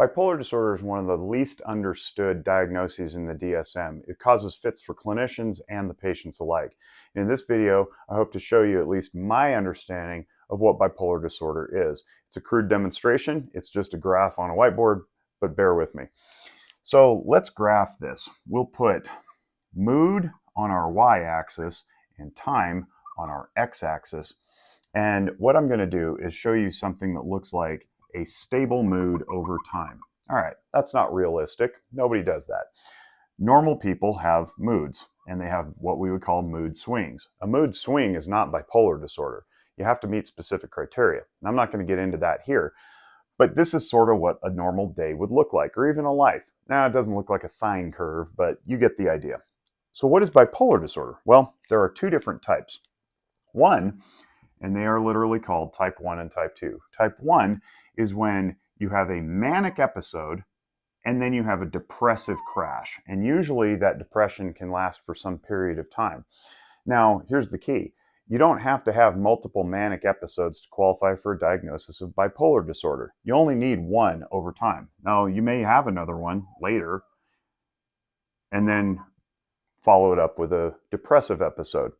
Bipolar disorder is one of the least understood diagnoses in the DSM. It causes fits for clinicians and the patients alike. In this video, I hope to show you at least my understanding of what bipolar disorder is. It's a crude demonstration. It's just a graph on a whiteboard, but bear with me. So let's graph this. We'll put mood on our y-axis and time on our x-axis. And what I'm going to do is show you something that looks like a stable mood over time. All right, that's not realistic. Nobody does that. Normal people have moods, and they have what we would call mood swings. A mood swing is not bipolar disorder. You have to meet specific criteria. And I'm not going to get into that here, but this is sort of what a normal day would look like, or even a life. Now, it doesn't look like a sine curve, but you get the idea. So what is bipolar disorder? Well, there are two different types. One, and they are literally called type 1 and type 2. Type 1 is when you have a manic episode and then you have a depressive crash. And usually that depression can last for some period of time. Now, here's the key. You don't have to have multiple manic episodes to qualify for a diagnosis of bipolar disorder. You only need one over time. Now, you may have another one later and then follow it up with a depressive episode.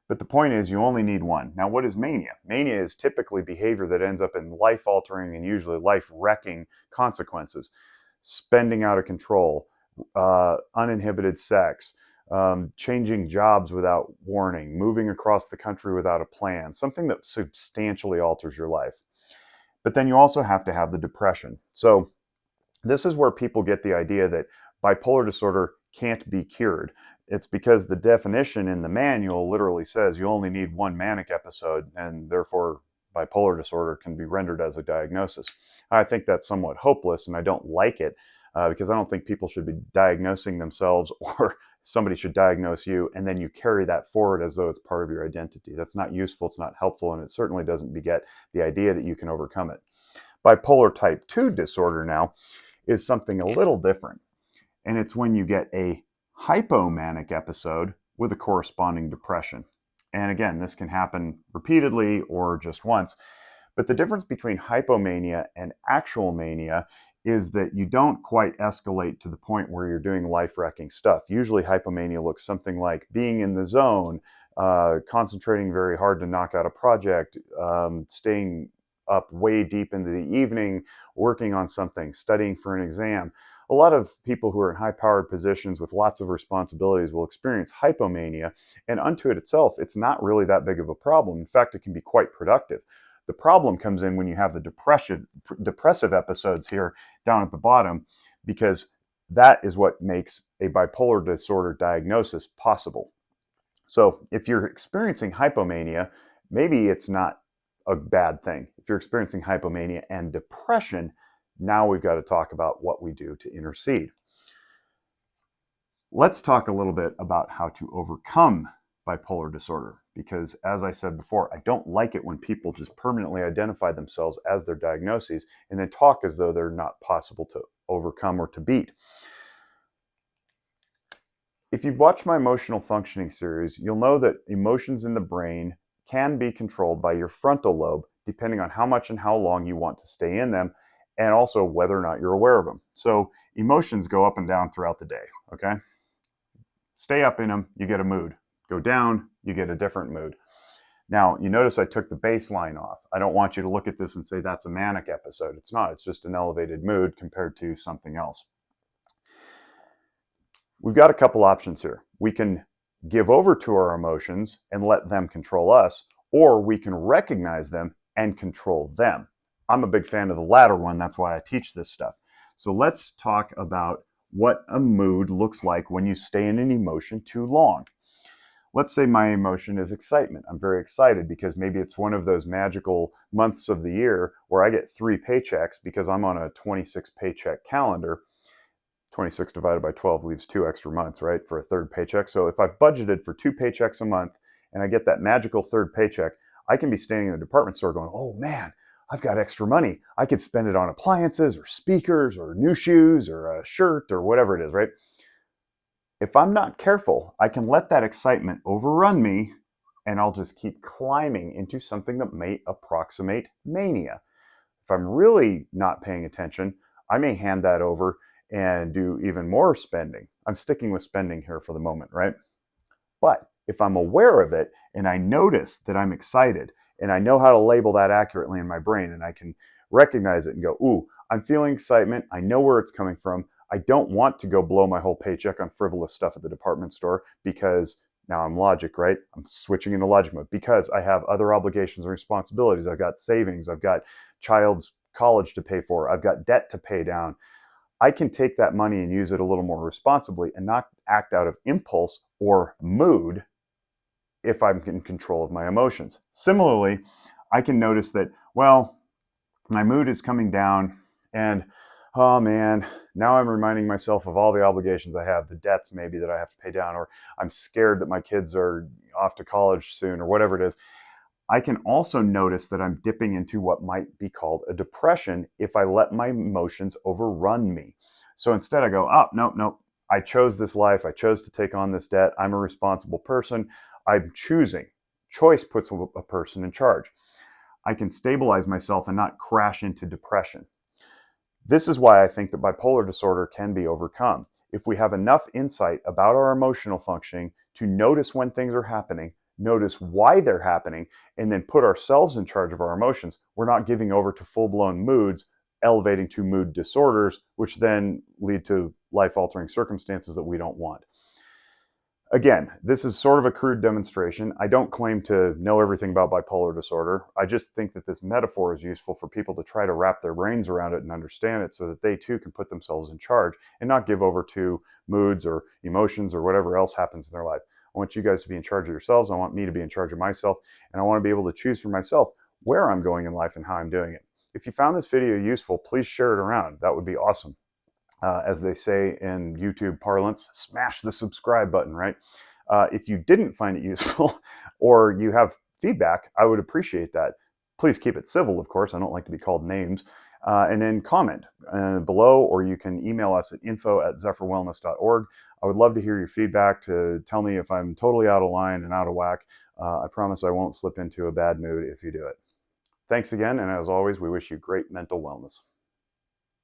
But the point is, you only need one. Now, what is mania? Mania is typically behavior that ends up in life-altering and usually life-wrecking consequences. Spending out of control, uninhibited sex, changing jobs without warning, moving across the country without a plan, something that substantially alters your life. But then you also have to have the depression. So this is where people get the idea that bipolar disorder can't be cured. It's because the definition in the manual literally says you only need one manic episode, and therefore bipolar disorder can be rendered as a diagnosis. I think that's somewhat hopeless, and I don't like it because I don't think people should be diagnosing themselves, or somebody should diagnose you and then you carry that forward as though it's part of your identity. That's not useful, it's not helpful, and it certainly doesn't beget the idea that you can overcome it. Bipolar type 2 disorder now is something a little different, and it's when you get a hypomanic episode with a corresponding depression. And again, this can happen repeatedly or just once. But the difference between hypomania and actual mania is that you don't quite escalate to the point where you're doing life-wrecking stuff. Usually hypomania looks something like being in the zone, concentrating very hard to knock out a project, staying up way deep into the evening, working on something, studying for an exam. A lot of people who are in high-powered positions with lots of responsibilities will experience hypomania, and unto it itself, it's not really that big of a problem. In fact, it can be quite productive. The problem comes in when you have the depressive episodes here down at the bottom, because that is what makes a bipolar disorder diagnosis possible. So if you're experiencing hypomania, maybe it's not a bad thing. If you're experiencing hypomania and depression, now we've got to talk about what we do to intercede. Let's talk a little bit about how to overcome bipolar disorder, because as I said before, I don't like it when people just permanently identify themselves as their diagnoses and then talk as though they're not possible to overcome or to beat. If you've watched my emotional functioning series, you'll know that emotions in the brain can be controlled by your frontal lobe, depending on how much and how long you want to stay in them, and also whether or not you're aware of them. So emotions go up and down throughout the day, okay? Stay up in them, you get a mood. Go down, you get a different mood. Now, you notice I took the baseline off. I don't want you to look at this and say that's a manic episode. It's not, it's just an elevated mood compared to something else. We've got a couple options here. We can give over to our emotions and let them control us, or we can recognize them and control them. I'm a big fan of the latter one. That's why I teach this stuff. So let's talk about what a mood looks like when you stay in an emotion too long. Let's say my emotion is excitement. I'm very excited because maybe it's one of those magical months of the year where I get 3 paychecks because I'm on a 26 paycheck calendar. 26 divided by 12 leaves 2 extra months, right, for a third paycheck. So if I've budgeted for 2 paychecks a month and I get that magical third paycheck, I can be standing in the department store going, oh man, I've got extra money. I could spend it on appliances or speakers or new shoes or a shirt or whatever it is, right? If I'm not careful, I can let that excitement overrun me and I'll just keep climbing into something that may approximate mania. If I'm really not paying attention, I may hand that over and do even more spending. I'm sticking with spending here for the moment, right? But if I'm aware of it and I notice that I'm excited and I know how to label that accurately in my brain and I can recognize it and go, ooh, I'm feeling excitement. I know where it's coming from. I don't want to go blow my whole paycheck on frivolous stuff at the department store because now I'm logic, right? I'm switching into logic mode because I have other obligations and responsibilities. I've got savings. I've got child's college to pay for. I've got debt to pay down. I can take that money and use it a little more responsibly and not act out of impulse or mood if I'm in control of my emotions. Similarly, I can notice that, well, my mood is coming down and, oh man, now I'm reminding myself of all the obligations I have, the debts maybe that I have to pay down, or I'm scared that my kids are off to college soon, or whatever it is. I can also notice that I'm dipping into what might be called a depression if I let my emotions overrun me. So instead I go, oh, nope, nope. I chose this life. I chose to take on this debt. I'm a responsible person. I'm choosing. Choice puts a person in charge. I can stabilize myself and not crash into depression. This is why I think that bipolar disorder can be overcome. If we have enough insight about our emotional functioning to notice when things are happening, notice why they're happening, and then put ourselves in charge of our emotions, we're not giving over to full-blown moods, elevating to mood disorders, which then lead to life-altering circumstances that we don't want. Again, this is sort of a crude demonstration. I don't claim to know everything about bipolar disorder. I just think that this metaphor is useful for people to try to wrap their brains around it and understand it so that they too can put themselves in charge and not give over to moods or emotions or whatever else happens in their life. I want you guys to be in charge of yourselves. I want me to be in charge of myself. And I want to be able to choose for myself where I'm going in life and how I'm doing it. If you found this video useful, please share it around. That would be awesome. As they say in YouTube parlance, smash the subscribe button, right? If you didn't find it useful or you have feedback, I would appreciate that. Please keep it civil, of course. I don't like to be called names. And then comment below, or you can email us at info@zephyrwellness.org. I would love to hear your feedback to tell me if I'm totally out of line and out of whack. I promise I won't slip into a bad mood if you do it. Thanks again, and as always, we wish you great mental wellness.